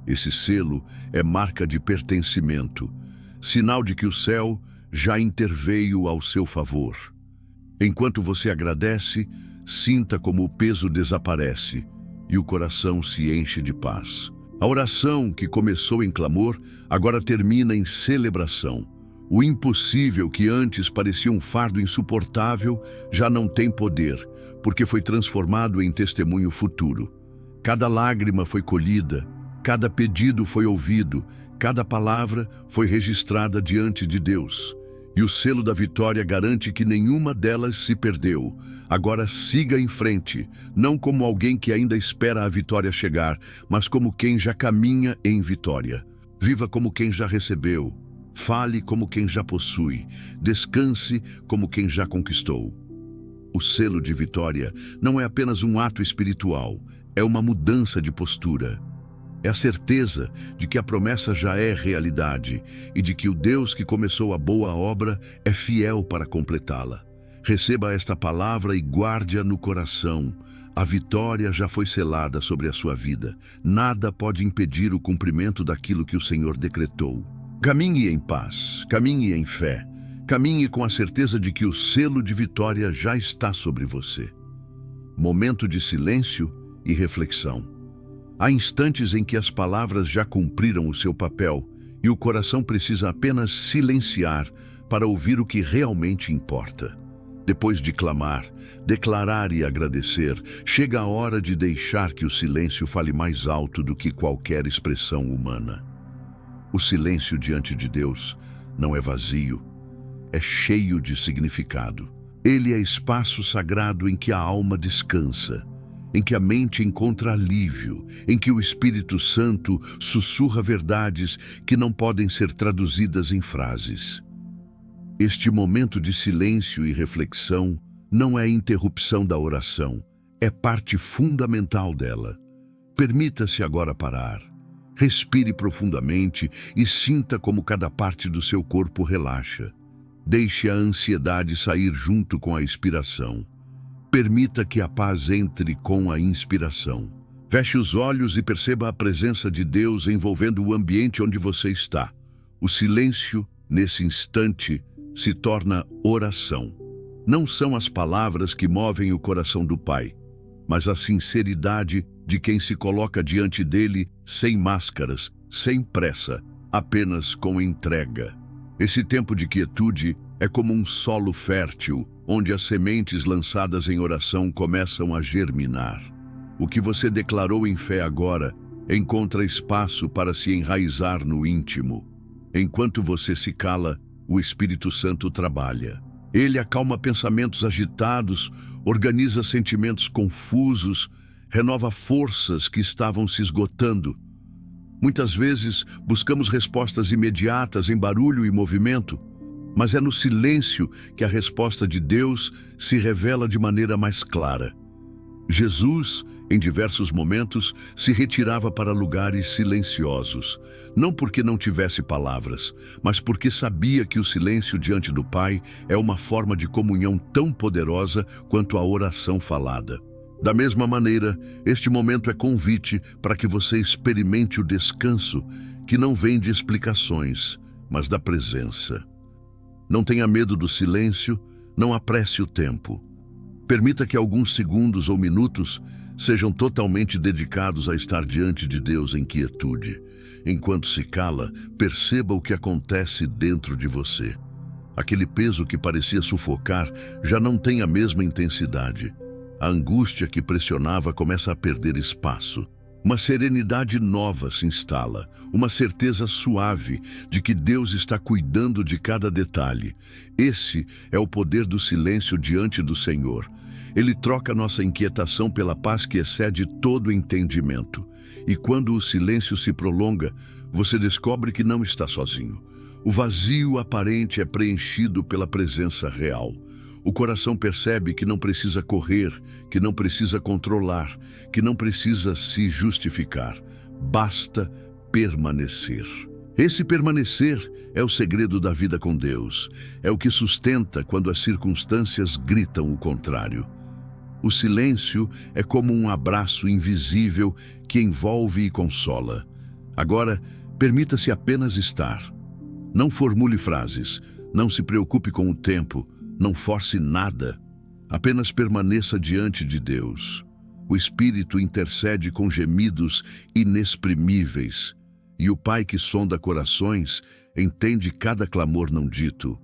Esse selo é marca de pertencimento, sinal de que o céu já interveio ao seu favor. Enquanto você agradece, sinta como o peso desaparece e o coração se enche de paz. A oração que começou em clamor agora termina em celebração. O impossível que antes parecia um fardo insuportável já não tem poder, porque foi transformado em testemunho futuro. Cada lágrima foi colhida, cada pedido foi ouvido, cada palavra foi registrada diante de Deus. E o selo da vitória garante que nenhuma delas se perdeu. Agora siga em frente, não como alguém que ainda espera a vitória chegar, mas como quem já caminha em vitória. Viva como quem já recebeu. Fale como quem já possui, descanse como quem já conquistou. O selo de vitória não é apenas um ato espiritual, é uma mudança de postura. É a certeza de que a promessa já é realidade e de que o Deus que começou a boa obra é fiel para completá-la. Receba esta palavra e guarde-a no coração. A vitória já foi selada sobre a sua vida. Nada pode impedir o cumprimento daquilo que o Senhor decretou. Caminhe em paz, caminhe em fé, caminhe com a certeza de que o selo de vitória já está sobre você. Momento de silêncio e reflexão. Há instantes em que as palavras já cumpriram o seu papel e o coração precisa apenas silenciar para ouvir o que realmente importa. Depois de clamar, declarar e agradecer, chega a hora de deixar que o silêncio fale mais alto do que qualquer expressão humana. O silêncio diante de Deus não é vazio, é cheio de significado. Ele é espaço sagrado em que a alma descansa, em que a mente encontra alívio, em que o Espírito Santo sussurra verdades que não podem ser traduzidas em frases. Este momento de silêncio e reflexão não é interrupção da oração, é parte fundamental dela. Permita-se agora parar. Respire profundamente e sinta como cada parte do seu corpo relaxa. Deixe a ansiedade sair junto com a expiração. Permita que a paz entre com a inspiração. Feche os olhos e perceba a presença de Deus envolvendo o ambiente onde você está. O silêncio, nesse instante, se torna oração. Não são as palavras que movem o coração do Pai, mas a sinceridade de quem se coloca diante dele sem máscaras, sem pressa, apenas com entrega. Esse tempo de quietude é como um solo fértil, onde as sementes lançadas em oração começam a germinar. O que você declarou em fé agora encontra espaço para se enraizar no íntimo. Enquanto você se cala, o Espírito Santo trabalha. Ele acalma pensamentos agitados, organiza sentimentos confusos, renova forças que estavam se esgotando. Muitas vezes buscamos respostas imediatas em barulho e movimento, mas é no silêncio que a resposta de Deus se revela de maneira mais clara. Jesus, em diversos momentos, se retirava para lugares silenciosos, não porque não tivesse palavras, mas porque sabia que o silêncio diante do Pai é uma forma de comunhão tão poderosa quanto a oração falada. Da mesma maneira, este momento é convite para que você experimente o descanso que não vem de explicações, mas da presença. Não tenha medo do silêncio, não apresse o tempo. Permita que alguns segundos ou minutos sejam totalmente dedicados a estar diante de Deus em quietude. Enquanto se cala, perceba o que acontece dentro de você. Aquele peso que parecia sufocar já não tem a mesma intensidade. A angústia que pressionava começa a perder espaço. Uma serenidade nova se instala, uma certeza suave de que Deus está cuidando de cada detalhe. Esse é o poder do silêncio diante do Senhor. Ele troca nossa inquietação pela paz que excede todo entendimento. E quando o silêncio se prolonga, você descobre que não está sozinho. O vazio aparente é preenchido pela presença real. O coração percebe que não precisa correr, que não precisa controlar, que não precisa se justificar. Basta permanecer. Esse permanecer é o segredo da vida com Deus. É o que sustenta quando as circunstâncias gritam o contrário. O silêncio é como um abraço invisível que envolve e consola. Agora, permita-se apenas estar. Não formule frases, não se preocupe com o tempo, não force nada, apenas permaneça diante de Deus. O Espírito intercede com gemidos inexprimíveis, e o Pai que sonda corações entende cada clamor não dito.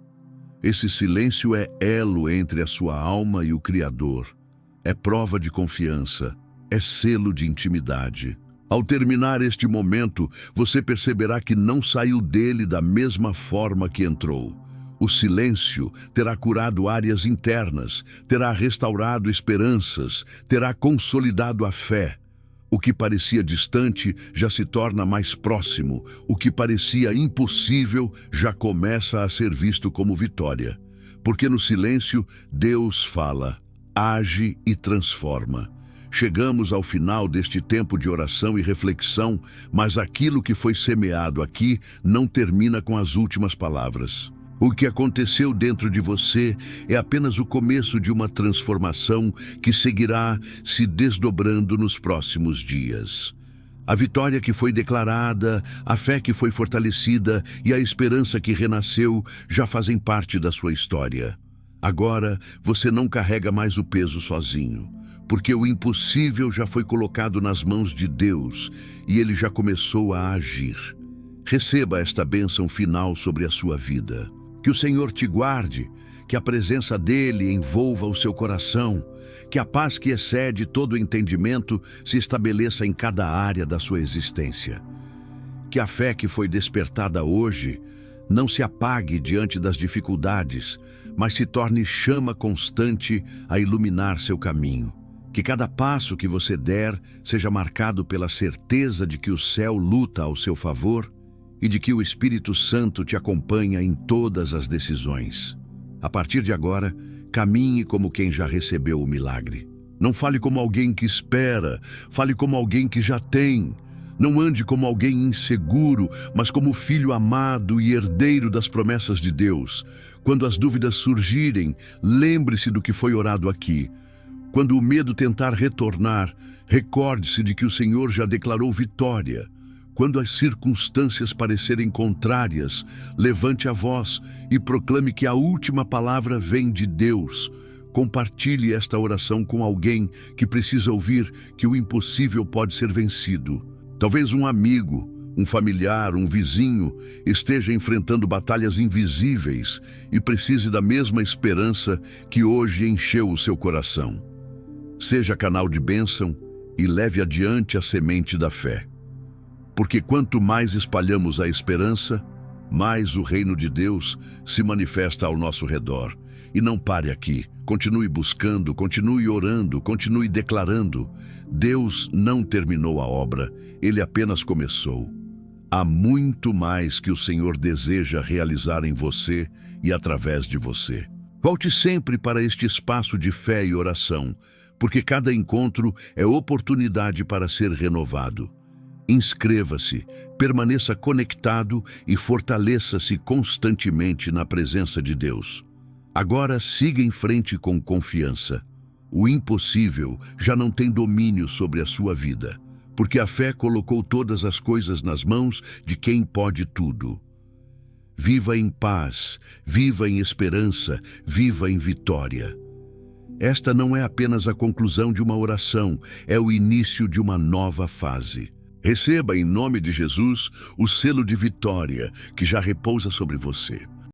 Esse silêncio é elo entre a sua alma e o Criador. É prova de confiança, é selo de intimidade. Ao terminar este momento, você perceberá que não saiu dele da mesma forma que entrou. O silêncio terá curado áreas internas, terá restaurado esperanças, terá consolidado a fé. O que parecia distante já se torna mais próximo. O que parecia impossível já começa a ser visto como vitória. Porque no silêncio, Deus fala, age e transforma. Chegamos ao final deste tempo de oração e reflexão, mas aquilo que foi semeado aqui não termina com as últimas palavras. O que aconteceu dentro de você é apenas o começo de uma transformação que seguirá se desdobrando nos próximos dias. A vitória que foi declarada, a fé que foi fortalecida e a esperança que renasceu já fazem parte da sua história. Agora, você não carrega mais o peso sozinho, porque o impossível já foi colocado nas mãos de Deus e Ele já começou a agir. Receba esta bênção final sobre a sua vida. Que o Senhor te guarde, que a presença dele envolva o seu coração, que a paz que excede todo o entendimento se estabeleça em cada área da sua existência. Que a fé que foi despertada hoje não se apague diante das dificuldades, mas se torne chama constante a iluminar seu caminho. Que cada passo que você der seja marcado pela certeza de que o céu luta ao seu favor e de que o Espírito Santo te acompanha em todas as decisões. A partir de agora, caminhe como quem já recebeu o milagre. Não fale como alguém que espera, fale como alguém que já tem. Não ande como alguém inseguro, mas como filho amado e herdeiro das promessas de Deus. Quando as dúvidas surgirem, lembre-se do que foi orado aqui. Quando o medo tentar retornar, recorde-se de que o Senhor já declarou vitória. Quando as circunstâncias parecerem contrárias, levante a voz e proclame que a última palavra vem de Deus. Compartilhe esta oração com alguém que precisa ouvir que o impossível pode ser vencido. Talvez um amigo, um familiar, um vizinho esteja enfrentando batalhas invisíveis e precise da mesma esperança que hoje encheu o seu coração. Seja canal de bênção e leve adiante a semente da fé. Porque quanto mais espalhamos a esperança, mais o reino de Deus se manifesta ao nosso redor. E não pare aqui. Continue buscando, continue orando, continue declarando. Deus não terminou a obra, Ele apenas começou. Há muito mais que o Senhor deseja realizar em você e através de você. Volte sempre para este espaço de fé e oração, porque cada encontro é oportunidade para ser renovado. Inscreva-se, permaneça conectado e fortaleça-se constantemente na presença de Deus. Agora siga em frente com confiança. O impossível já não tem domínio sobre a sua vida, porque a fé colocou todas as coisas nas mãos de quem pode tudo. Viva em paz, viva em esperança, viva em vitória. Esta não é apenas a conclusão de uma oração, é o início de uma nova fase. Receba em nome de Jesus o selo de vitória que já repousa sobre você.